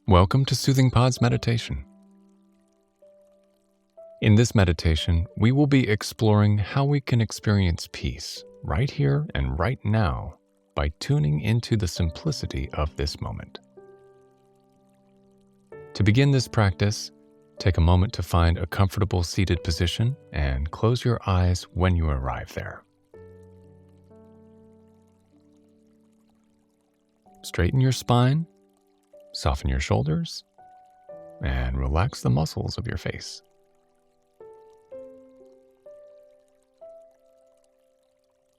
Welcome to Soothing Pod's meditation. In this meditation, we will be exploring how we can experience peace right here and right now by tuning into the simplicity of this moment. To begin this practice, take a moment to find a comfortable seated position and close your eyes when you arrive there. Straighten your spine, soften your shoulders, and relax the muscles of your face.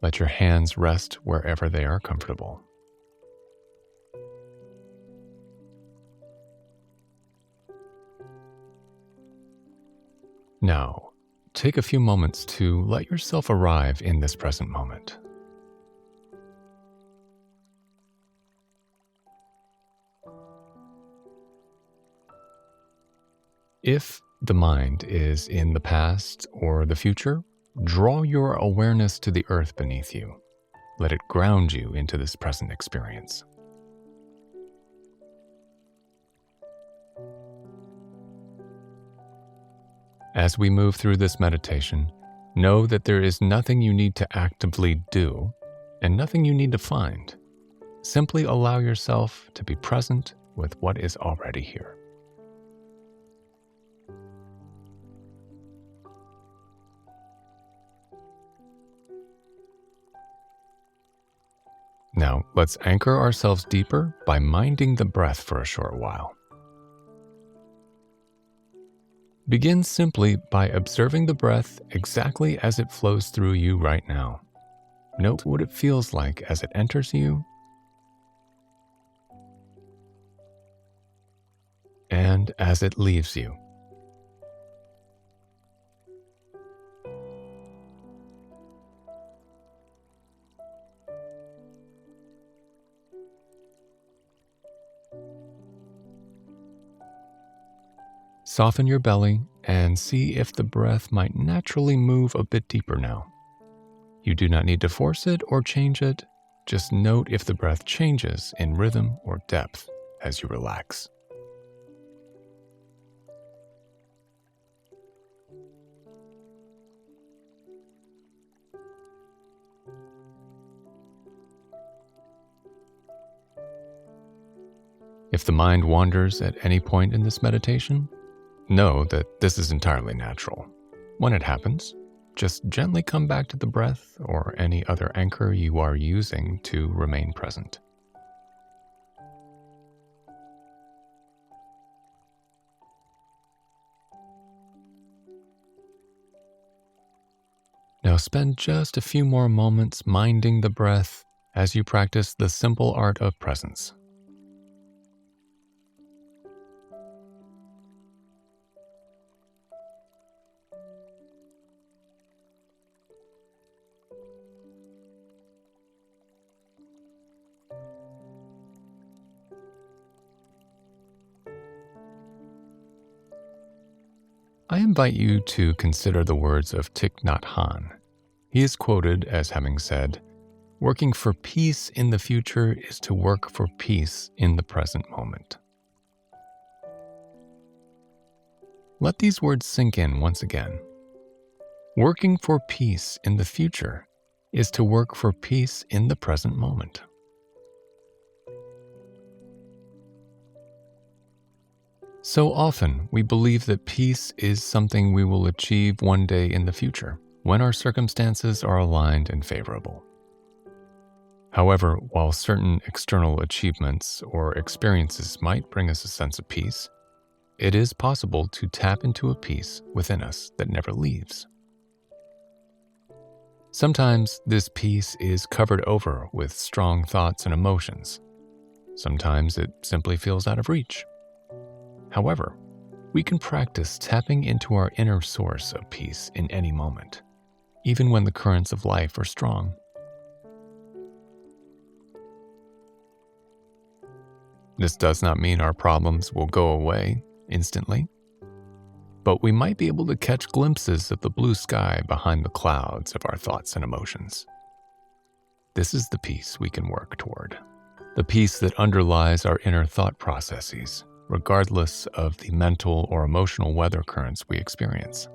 Let your hands rest wherever they are comfortable. Now, take a few moments to let yourself arrive in this present moment. If the mind is in the past or the future, draw your awareness to the earth beneath you. Let it ground you into this present experience. As we move through this meditation, know that there is nothing you need to actively do and nothing you need to find. Simply allow yourself to be present with what is already here. Now, let's anchor ourselves deeper by minding the breath for a short while. Begin simply by observing the breath exactly as it flows through you right now. Note what it feels like as it enters you and as it leaves you. Soften your belly and see if the breath might naturally move a bit deeper now. You do not need to force it or change it. Just note if the breath changes in rhythm or depth as you relax. If the mind wanders at any point in this meditation, know that this is entirely natural. When it happens, just gently come back to the breath or any other anchor you are using to remain present. Now spend just a few more moments minding the breath as you practice the simple art of presence. I invite you to consider the words of Thich Nhat Hanh. He is quoted as having said, "Working for peace in the future is to work for peace in the present moment." Let these words sink in once again. Working for peace in the future is to work for peace in the present moment. So often, we believe that peace is something we will achieve one day in the future, when our circumstances are aligned and favorable. However, while certain external achievements or experiences might bring us a sense of peace, it is possible to tap into a peace within us that never leaves. Sometimes this peace is covered over with strong thoughts and emotions. Sometimes it simply feels out of reach. However, we can practice tapping into our inner source of peace in any moment, even when the currents of life are strong. This does not mean our problems will go away instantly, but we might be able to catch glimpses of the blue sky behind the clouds of our thoughts and emotions. This is the peace we can work toward. the peace that underlies our inner thought processes, regardless of the mental or emotional weather currents we experience.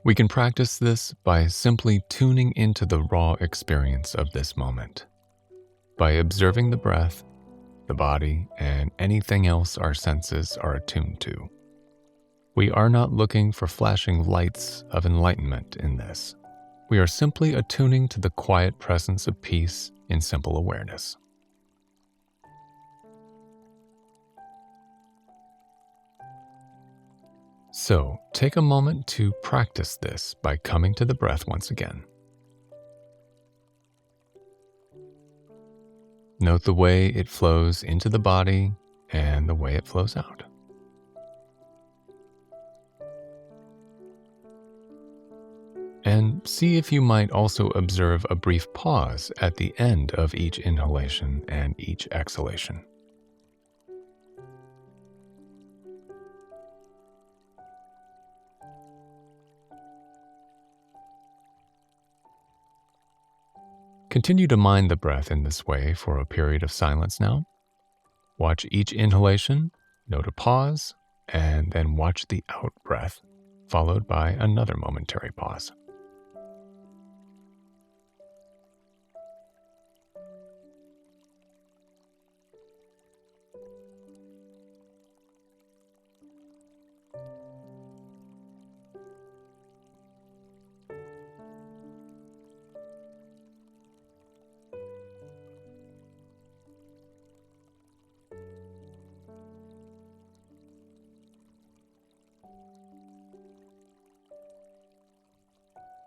We can practice this by simply tuning into the raw experience of this moment, by observing the breath, the body, and anything else our senses are attuned to. We are not looking for flashing lights of enlightenment in this. We are simply attuning to the quiet presence of peace in simple awareness. So, take a moment to practice this by coming to the breath once again. Note the way it flows into the body and the way it flows out. And see if you might also observe a brief pause at the end of each inhalation and each exhalation. Continue to mind the breath in this way for a period of silence now. Watch each inhalation, note a pause, and then watch the out breath, followed by another momentary pause.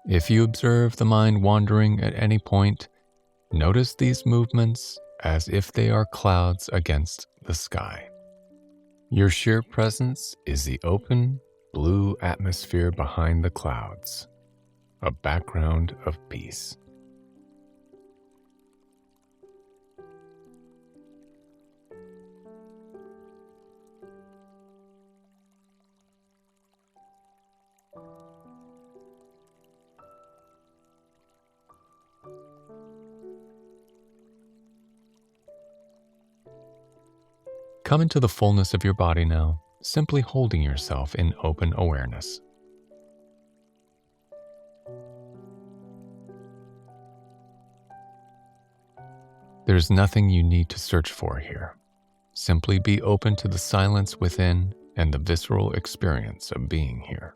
If you observe the mind wandering at any point, notice these movements as if they are clouds against the sky. Your sheer presence is the open, blue atmosphere behind the clouds, a background of peace. Come into the fullness of your body now, simply holding yourself in open awareness. There's nothing you need to search for here. Simply be open to the silence within and the visceral experience of being here.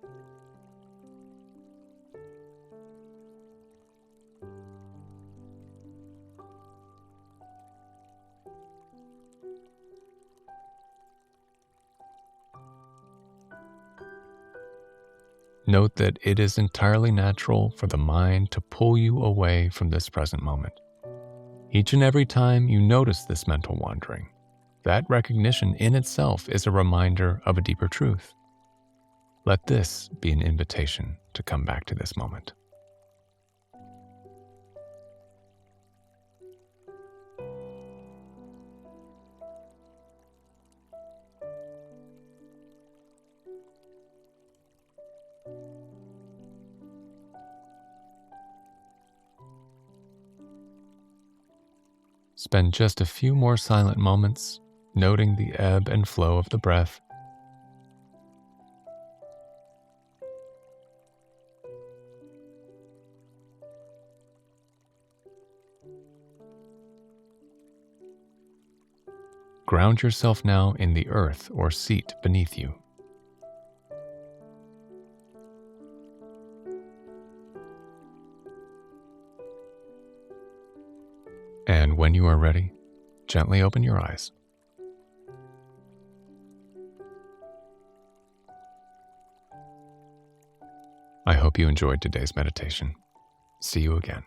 Note that it is entirely natural for the mind to pull you away from this present moment. Each and every time you notice this mental wandering, that recognition in itself is a reminder of a deeper truth. Let this be an invitation to come back to this moment. Spend just a few more silent moments, noting the ebb and flow of the breath. Ground yourself now in the earth or seat beneath you. And when you are ready, gently open your eyes. I hope you enjoyed today's meditation. See you again.